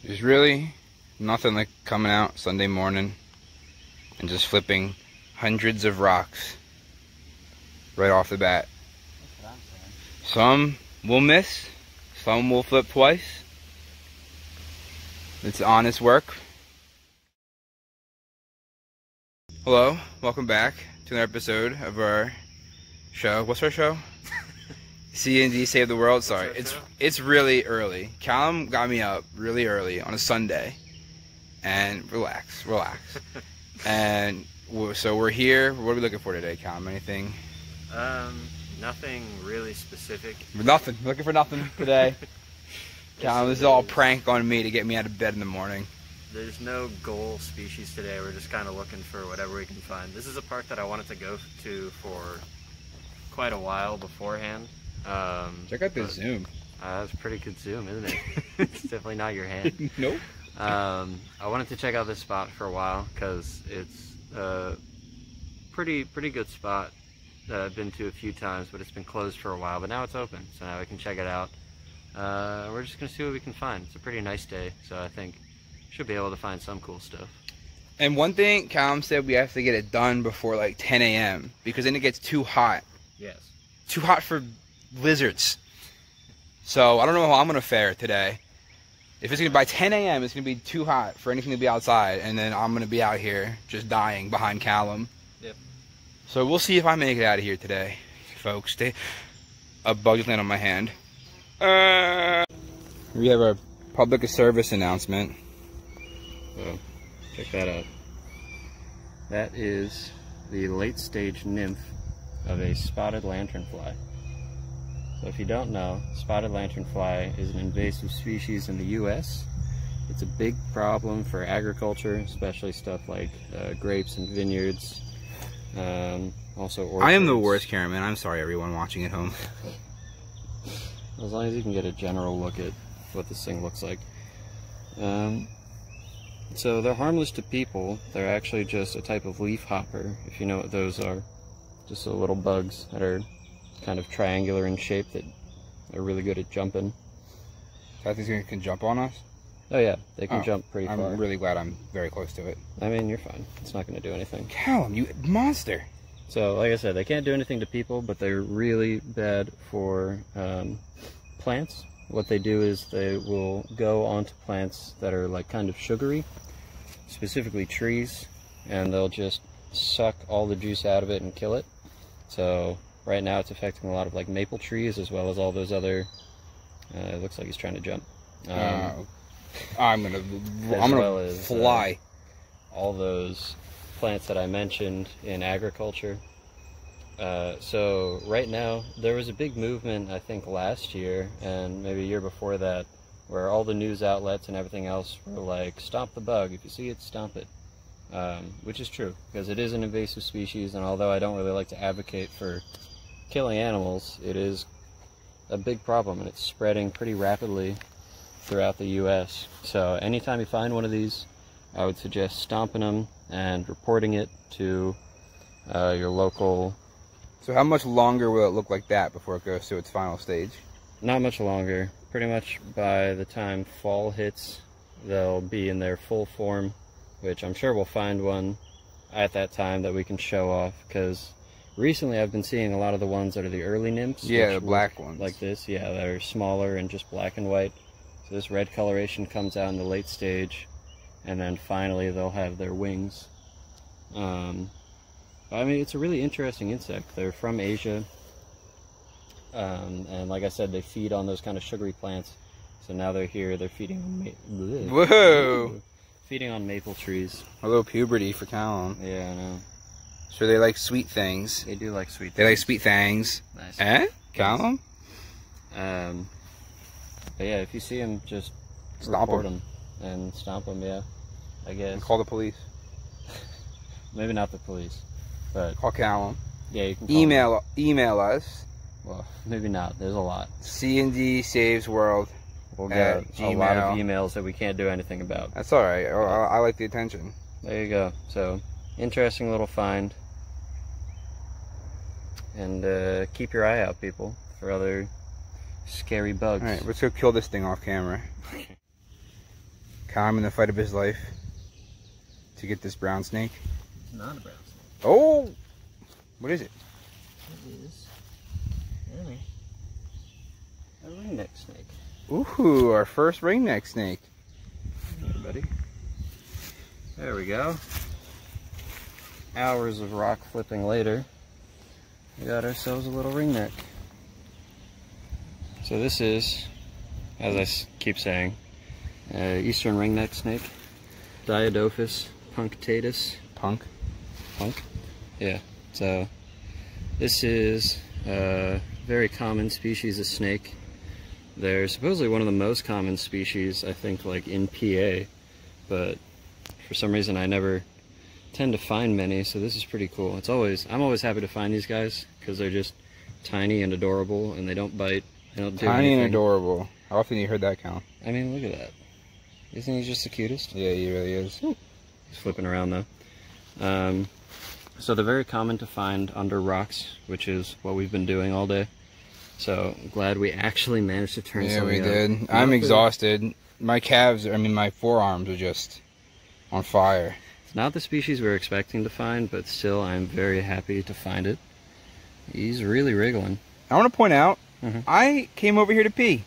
There's really nothing like coming out Sunday morning and just flipping hundreds of rocks right off the bat. That's what I'm saying. Some will miss, some will flip twice. It's honest work. Hello, welcome back to another episode of our show. What's our show? C&D Save the World. Sorry, it's really early. Calum got me up really early on a Sunday, and relax. And so we're here. What are we looking for today, Calum? Anything? Nothing really specific. Nothing. Looking for nothing today. Calum, this is all a prank on me to get me out of bed in the morning. There's no goal species today. We're just kind of looking for whatever we can find. This is a park that I wanted to go to for quite a while beforehand. Check out this zoom. That's a pretty good zoom, isn't it? It's definitely not your hand. Nope. I wanted to check out this spot for a while because it's a pretty good spot that I've been to a few times, but it's been closed for a while. But now it's open, so now we can check it out. We're just gonna see what we can find. It's a pretty nice day, so I think should be able to find some cool stuff. And one thing, Calum said we have to get it done before like 10 a.m. because then it gets too hot. Yes. Too hot for lizards. So I don't know how I'm gonna fare today. If it's gonna by 10 a.m. it's gonna be too hot for anything to be outside, and then I'm gonna be out here just dying behind Calum. Yep. So we'll see if I make it out of here today, folks. A bug just landed on my hand. We have our public service announcement. So, check that out. That is the late stage nymph of a spotted lanternfly. So if you don't know, spotted lanternfly is an invasive species in the US. It's a big problem for agriculture, especially stuff like grapes and vineyards. Also orchards. I am the worst cameraman. I'm sorry everyone watching at home. As long as you can get a general look at what this thing looks like. So they're harmless to people. They're actually just a type of leaf hopper, if you know what those are. Just the little bugs that are kind of triangular in shape that are really good at jumping. So these things can jump on us? Oh yeah, they can jump pretty far. I'm really glad I'm very close to it. I mean, you're fine. It's not going to do anything. Calum, you monster! So, like I said, they can't do anything to people, but they're really bad for plants. What they do is they will go onto plants that are like kind of sugary, specifically trees, and they'll just suck all the juice out of it and kill it. So right now it's affecting a lot of like maple trees as well as all those other, it looks like he's trying to jump. I'm gonna fly. All those plants that I mentioned in agriculture. So right now there was a big movement, I think last year and maybe a year before that, where all the news outlets and everything else were like, stomp the bug, if you see it, stomp it. Which is true, because it is an invasive species, and although I don't really like to advocate for killing animals, it is a big problem and it's spreading pretty rapidly throughout the US. So anytime you find one of these, I would suggest stomping them and reporting it to your local. So how much longer will it look like that before it goes to its final stage? Not much longer. Pretty much by the time fall hits, they'll be in their full form, which I'm sure we'll find one at that time that we can show off, because recently I've been seeing a lot of the ones that are the early nymphs. Yeah, the black ones. Like this, yeah, that are smaller and just black and white. So this red coloration comes out in the late stage, and then finally they'll have their wings. I mean, it's a really interesting insect. They're from Asia, and like I said, they feed on those kind of sugary plants. So now they're here, they're feeding on Whoa! Feeding on maple trees. A little puberty for Calum. Yeah, I know. So they like sweet things. They do like sweet things. They like sweet things. Nice. Eh? Calum? But yeah, if you see them, just Stomp report them. and stomp them, yeah, I guess. And call the police. Maybe not the police, but Call Calum. yeah, you can call Email us. Well, maybe not. There's a lot. C&D Saves World. We'll get a lot of emails that we can't do anything about. That's all right. I like the attention. There you go. So, interesting little find. And keep your eye out, people, for other scary bugs. All right, let's go kill this thing off camera. Calum in the fight of his life to get this brown snake. It's not a brown snake. Oh! What is it? It is a ringneck snake. Ooh, our first ringneck snake. Hey, buddy. There we go. Hours of rock flipping later, we got ourselves a little ringneck. So this is, as I keep saying, Eastern ringneck snake, Diodophis punctatus. Punk? Yeah. So this is a very common species of snake. They're supposedly one of the most common species, I think, like in PA, but for some reason I never tend to find many, so this is pretty cool. I'm always happy to find these guys because they're just tiny and adorable, and they don't bite. They don't do Tiny anything. and adorable. How often have you heard that, Cal? I mean, look at that. Isn't he just the cutest? Yeah, he really is. He's flipping around though. So they're very common to find under rocks, which is what we've been doing all day. So glad we actually managed to turn something Yeah, we up. did. I'm exhausted. My my forearms are just on fire. It's not the species we were expecting to find, but still I'm very happy to find it. He's really wriggling. I want to point out, I came over here to pee.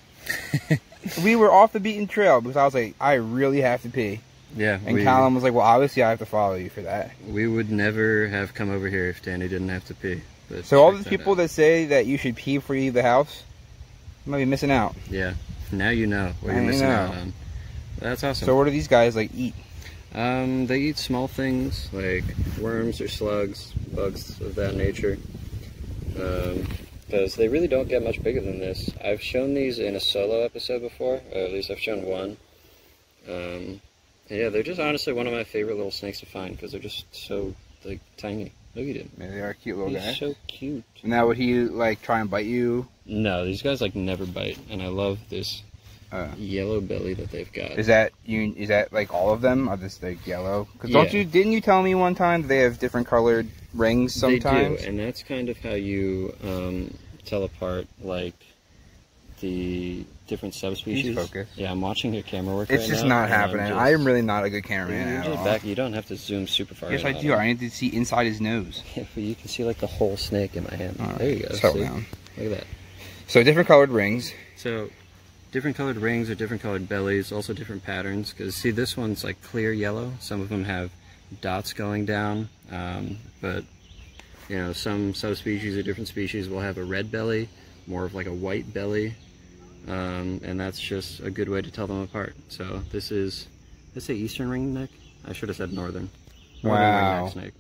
We were off the beaten trail because I was like, I really have to pee. Yeah. And Calum was like, well, obviously I have to follow you for that. We would never have come over here if Danny didn't have to pee. But So all the people that say that you should pee before you leave the house, you might be missing out. Yeah. Now you know what you're missing out on. That's awesome. So what do these guys like eat? They eat small things like worms or slugs, bugs of that nature. Because they really don't get much bigger than this. I've shown these in a solo episode before, or at least I've shown one. Yeah, they're just honestly one of my favorite little snakes to find because they're just so like tiny. Look at him. Yeah, they are a cute little guy. He's so cute. Now would he like try and bite you? No, these guys like never bite, and I love this yellow belly that they've got. Is that like all of them? Are just like yellow? Because Yeah. didn't you tell me one time that they have different colored rings sometimes? They do, and that's kind of how you tell apart like the different subspecies. He's focused. Yeah, I'm watching your camera work. It's right just now, not happening. I am really not a good cameraman at all. You don't have to zoom super far. Yes, I do. I need to see inside his nose. Yeah, but you can see like the whole snake in my hand. Right, there you go. settle See? down. Look at that. So different colored rings. So different colored rings or different colored bellies, also different patterns. Because see, this one's like clear yellow. Some of them have dots going down. But you know, some subspecies or different species will have a red belly, more of like a white belly. And that's just a good way to tell them apart. So this is, let's say Eastern ringneck. I should have said Northern. Northern Wow. ringneck snake.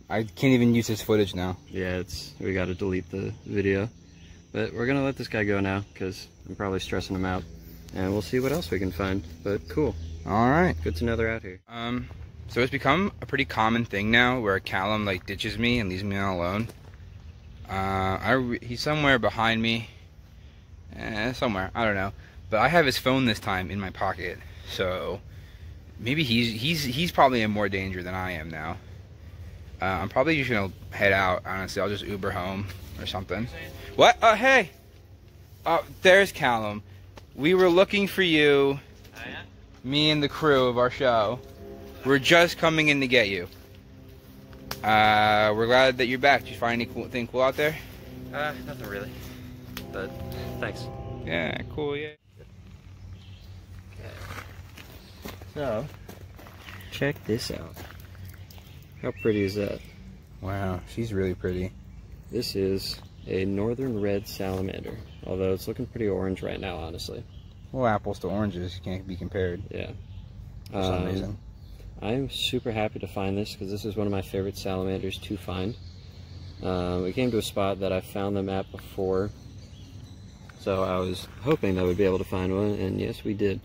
I can't even use this footage now. Yeah, we got to delete the video. But we're gonna let this guy go now because I'm probably stressing him out. And we'll see what else we can find. But cool. All right. Good to know they're out here. So it's become a pretty common thing now where Calum like ditches me and leaves me alone. He's somewhere behind me. Somewhere, I don't know, but I have his phone this time in my pocket, so maybe he's probably in more danger than I am now. I'm probably just gonna head out. Honestly, I'll just Uber home or something. What? Hey! There's Calum. We were looking for you. Oh, yeah? Me and the crew of our show. We're just coming in to get you. We're glad that you're back. Did you find anything cool out there? Nothing really. But thanks. Yeah, cool, yeah. So, check this out. How pretty is that? Wow, she's really pretty. This is a northern red salamander, although it's looking pretty orange right now, honestly. Well, apples to oranges can't be compared. Yeah. For some reason. I'm super happy to find this because this is one of my favorite salamanders to find. We came to a spot that I found them at before, so I was hoping that we'd be able to find one, and yes, we did.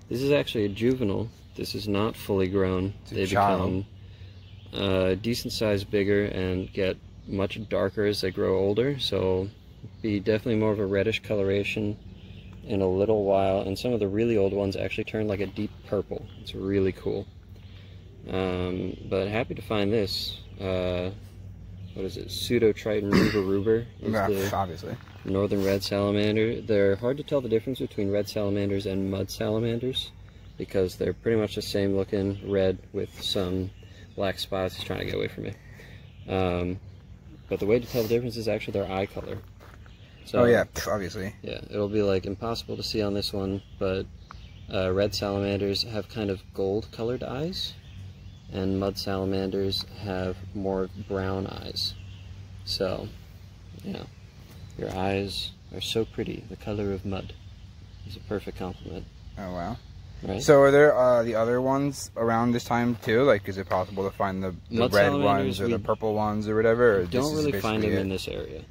This is actually a juvenile. This is not fully grown. They become decent size bigger and get much darker as they grow older, so be definitely more of a reddish coloration in a little while, and some of the really old ones actually turn like a deep purple. It's really cool. But happy to find this. What is it? Pseudo-Triton ruber is the obviously. northern red salamander. They're hard to tell the difference between red salamanders and mud salamanders. because they're pretty much the same looking, red with some black spots. He's trying to get away from me. But the way to tell the difference is actually their eye color. So, oh yeah, obviously. Yeah, it'll be like impossible to see on this one, but red salamanders have kind of gold colored eyes, and mud salamanders have more brown eyes. So, yeah, your eyes are so pretty. The color of mud is a perfect compliment. Oh wow. Right? So are there the other ones around this time too? Like, is it possible to find the red ones or the purple ones or whatever? Or don't really find them in this area.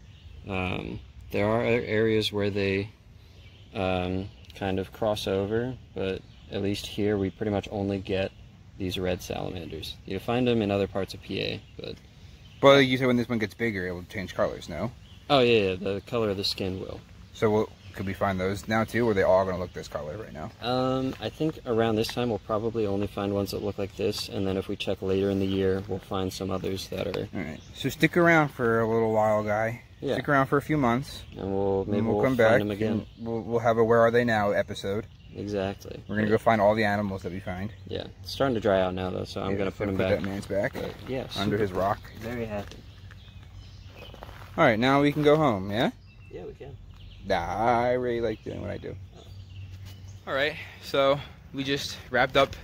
There are other areas where they kind of cross over, but at least here we pretty much only get these red salamanders. You find them in other parts of PA, but... Well, you said when this one gets bigger, it will change colors, no? Oh yeah, the color of the skin will. So could we find those now too, or are they all going to look this color right now? I think around this time we'll probably only find ones that look like this, and then if we check later in the year, we'll find some others that are... Alright, so stick around for a little while, guy. Yeah. Stick around for a few months. And we'll come find back them again. We'll have a Where Are They Now episode. Exactly. We're going to go find all the animals that we find. Yeah, it's starting to dry out now though, so I'm going to put them back. That man's back. Yeah, under his rock. Very happy. Alright, now we can go home, yeah? Yeah, we can. Nah, I really like doing what I do. Alright, so we just wrapped up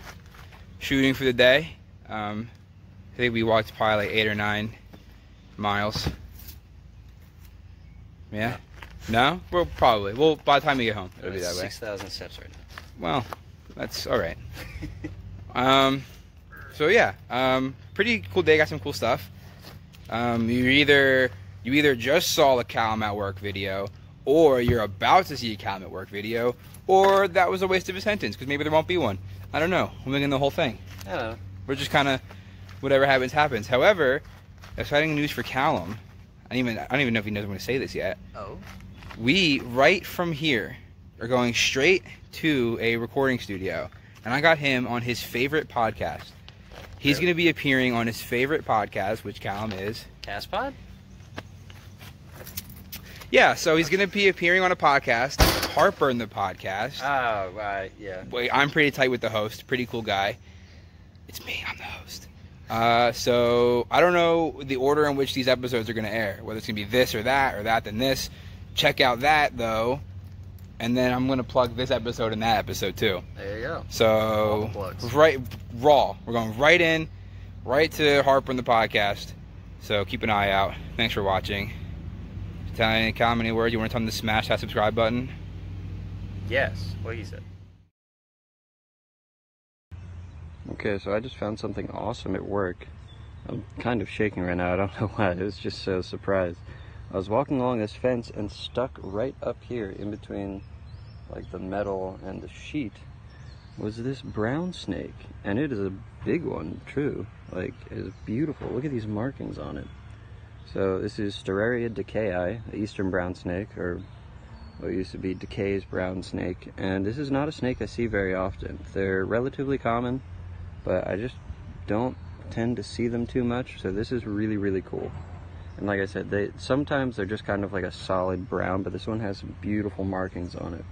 shooting for the day. I think we walked probably like 8 or 9 miles. Yeah? No? Well, probably. Well, by the time we get home, it'll be that way. 6,000 steps right now. Well, that's alright. So yeah, pretty cool day, got some cool stuff. You either just saw the Calum at Work video, or you're about to see a Calum at Work video, or that was a waste of a sentence, because maybe there won't be one. I don't know. We're making the whole thing. I don't know. We're just kind of, whatever happens, happens. However, exciting news for Calum. I don't even know if he knows I'm going to say this yet. Oh? We, right from here, are going straight to a recording studio. And I got him on his favorite podcast. He's going to be appearing on his favorite podcast, which Calum is... Castpod? Yeah, so he's going to be appearing on a podcast, Heartburn the Podcast. Oh, right, yeah. Wait, I'm pretty tight with the host, pretty cool guy. It's me, I'm the host. So I don't know the order in which these episodes are going to air, whether it's going to be this or that then this. Check out that, though. And then I'm going to plug this episode and that episode, too. There you go. So, right, raw. We're going right in, right to Heartburn the Podcast. So keep an eye out. Thanks for watching. Tell any comment, any word you want to tell them to smash that subscribe button? Yes, what he said. Okay, so I just found something awesome at work. I'm kind of shaking right now, I don't know why, I was just so surprised. I was walking along this fence and stuck right up here in between like the metal and the sheet was this brown snake, and it is a big one, true. Like, it's beautiful. Look at these markings on it. So this is Steraria decayi, the eastern brown snake, or what used to be Decay's brown snake, and this is not a snake I see very often. They're relatively common, but I just don't tend to see them too much, so this is really, really cool. And like I said, sometimes they're just kind of like a solid brown, but this one has some beautiful markings on it.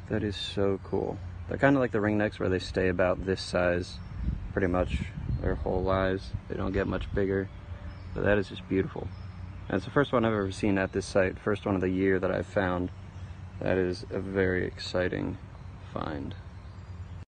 That is so cool. They're kind of like the ringnecks, where they stay about this size pretty much their whole lives. They don't get much bigger, but that is just beautiful. And it's the first one I've ever seen at this site, first one of the year that I've found. That is a very exciting find.